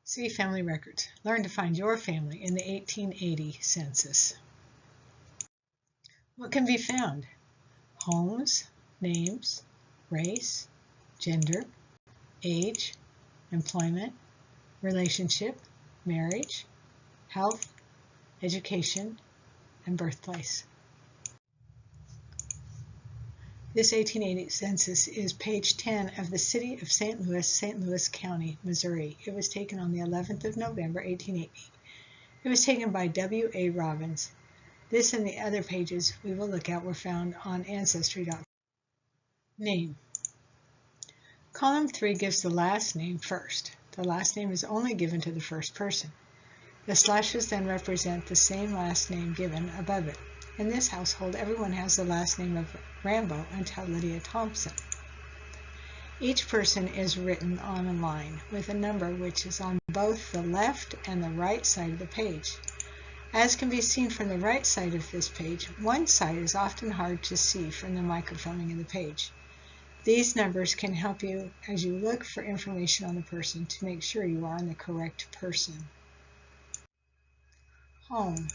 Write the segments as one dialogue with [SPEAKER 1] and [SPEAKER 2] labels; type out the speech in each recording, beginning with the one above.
[SPEAKER 1] See Family Records. Learn to find your family in the 1880 census. What can be found? Homes, names, race, gender, age, employment, relationship, marriage, health, education, and birthplace. This 1880 census is page 10 of the City of St. Louis County, Missouri. It was taken on the 11th of November, 1880. It was taken by W.A. Robbins. This and the other pages we will look at were found on Ancestry.com. Name. Column 3 gives the last name first. The last name is only given to the first person. The slashes then represent the same last name given above it. In this household, everyone has the last name of Rambo until Lydia Thompson. Each person is written on a line with a number which is on both the left and the right side of the page. As can be seen from the right side of this page, one side is often hard to see from the microfilming of the page. These numbers can help you as you look for information on the person to make sure you are on the correct person. Home.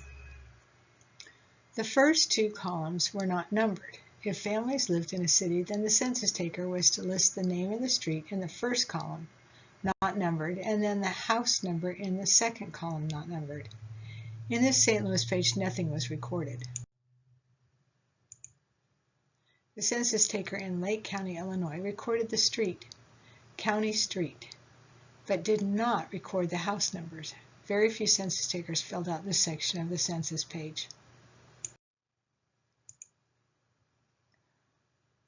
[SPEAKER 1] The first two columns were not numbered. If families lived in a city, then the census taker was to list the name of the street in the first column, not numbered, and then the house number in the second column, not numbered. In this St. Louis page, nothing was recorded. The census taker in Lake County, Illinois, recorded the street, County Street, but did not record the house numbers. Very few census takers filled out this section of the census page.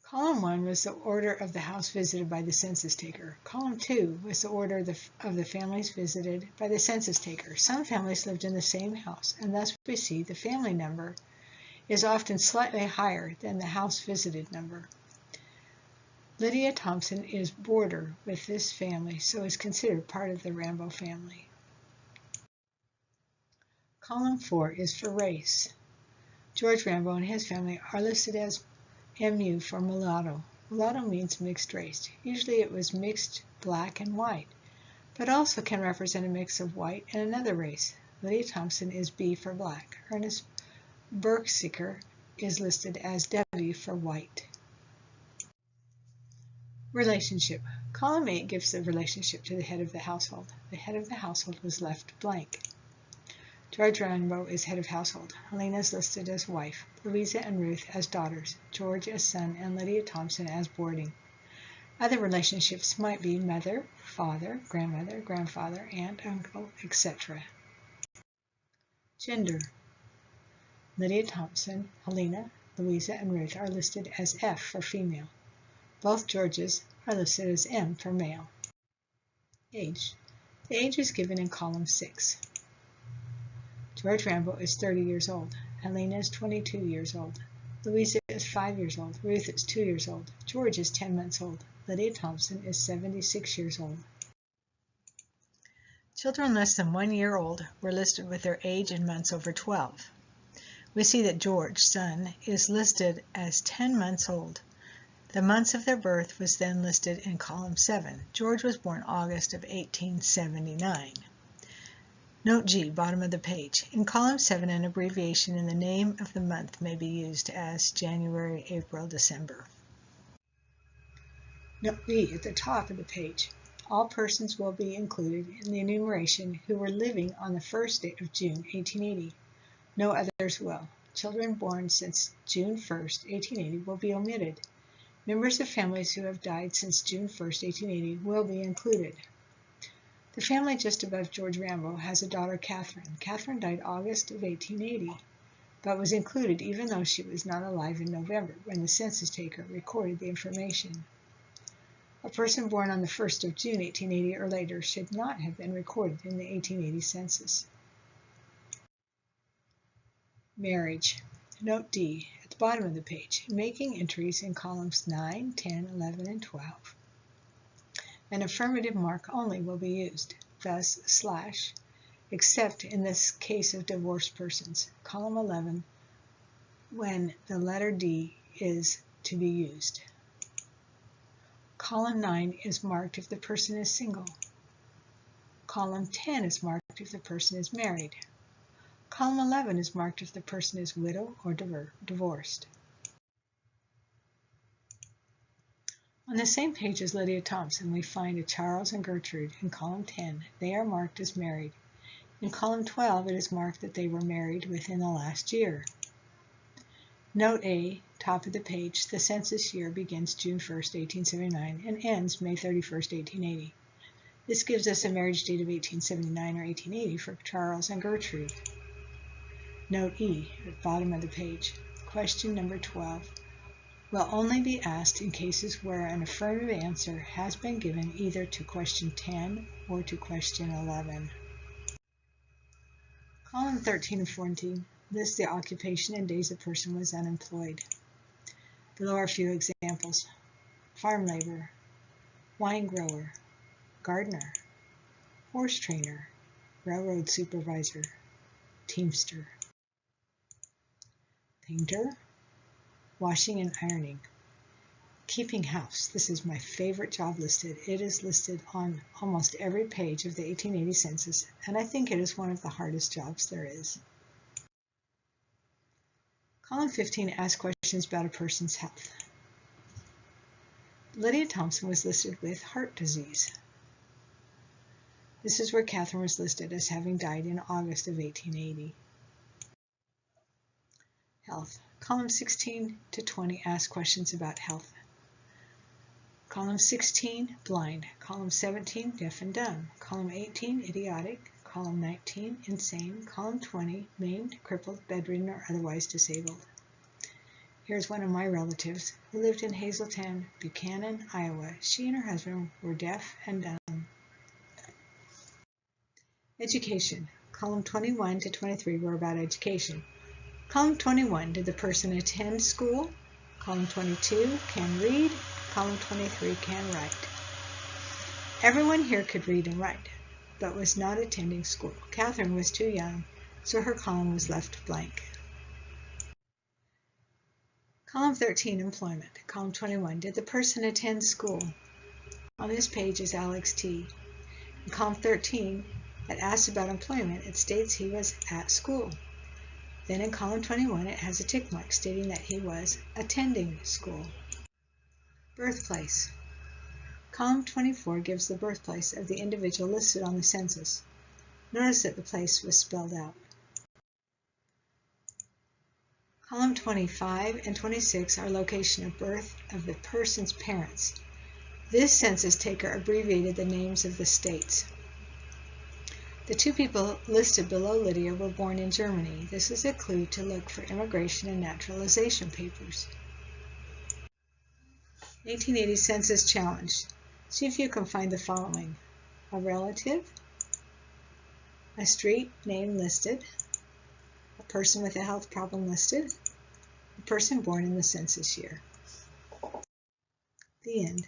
[SPEAKER 1] Column 1 was the order of the house visited by the census taker. Column 2 was the order of the families visited by the census taker. Some families lived in the same house, and thus we see the family number is often slightly higher than the house visited number. Lydia Thompson is boarder with this family, so is considered part of the Rambo family. Column 4 is for race. George Rambo and his family are listed as MU for mulatto. Mulatto means mixed race. Usually it was mixed black and white, but also can represent a mix of white and another race. Lydia Thompson is B for black. Ernest Berkseeker is listed as W for white. Relationship. Column 8 gives the relationship to the head of the household. The head of the household was left blank. George Rambo is head of household. Helena is listed as wife, Louisa and Ruth as daughters, George as son, and Lydia Thompson as boarding. Other relationships might be mother, father, grandmother, grandfather, aunt, uncle, etc. Gender. Lydia Thompson, Helena, Louisa, and Ruth are listed as F for female. Both Georges are listed as M for male. Age. The age is given in column 6. George Rambo is 30 years old. Helena is 22 years old. Louisa is 5 years old. Ruth is 2 years old. George is 10 months old. Lydia Thompson is 76 years old. Children less than 1 year old were listed with their age in months over 12. We see that George, son, is listed as 10 months old. The months of their birth was then listed in column 7. George was born August of 1879. Note G, bottom of the page. In column 7, an abbreviation in the name of the month may be used as January, April, December. Note B at the top of the page. All persons will be included in the enumeration who were living on the first day of June, 1880. No others will. Children born since June 1st, 1880 will be omitted. Members of families who have died since June 1st, 1880 will be included. The family just above George Rambo has a daughter, Catherine. Catherine died August of 1880, but was included even though she was not alive in November when the census taker recorded the information. A person born on the 1st of June, 1880 or later should not have been recorded in the 1880 census. Marriage. Note D at the bottom of the page. Making entries in columns 9, 10, 11, and 12. An affirmative mark only will be used, thus slash, except in this case of divorced persons, column 11, when the letter D is to be used. Column 9 is marked if the person is single. Column 10 is marked if the person is married. Column 11 is marked if the person is widow or divorced. On the same page as Lydia Thompson, we find a Charles and Gertrude in column 10. They are marked as married. In column 12, it is marked that they were married within the last year. Note A, top of the page, the census year begins June 1st, 1879 and ends May 31st, 1880. This gives us a marriage date of 1879 or 1880 for Charles and Gertrude. Note E, at the bottom of the page. Question number 12 will only be asked in cases where an affirmative answer has been given either to question 10 or to question 11. Column 13 and 14 list the occupation and days the person was unemployed. Below are a few examples: farm laborer, wine grower, gardener, horse trainer, railroad supervisor, teamster, painter, washing and ironing, keeping house. This is my favorite job listed. It is listed on almost every page of the 1880 census, and I think it is one of the hardest jobs there is. Column 15 asks questions about a person's health. Lydia Thompson was listed with heart disease. This is where Catherine was listed as having died in August of 1880. Health. Column 16 to 20 ask questions about health. Column 16, blind. Column 17, deaf and dumb. Column 18, idiotic. Column 19, insane. Column 20, maimed, crippled, bedridden, or otherwise disabled. Here's one of my relatives who lived in Hazeltown, Buchanan, Iowa. She and her husband were deaf and dumb. Education. Column 21 to 23 were about education. Column 21, did the person attend school? Column 22, can read. Column 23, can write. Everyone here could read and write, but was not attending school. Catherine was too young, so her column was left blank. Column 13, employment. Column 21, did the person attend school? On this page is Alex T. In column 13, it asks about employment. It states he was at school. Then in column 21, it has a tick mark stating that he was attending school. Birthplace. Column 24 gives the birthplace of the individual listed on the census. Notice that the place was spelled out. Column 25 and 26 are location of birth of the person's parents. This census taker abbreviated the names of the states. The two people listed below Lydia were born in Germany. This is a clue to look for immigration and naturalization papers. 1880 Census Challenge. See if you can find the following: a relative, a street name listed, a person with a health problem listed, a person born in the census year. The end.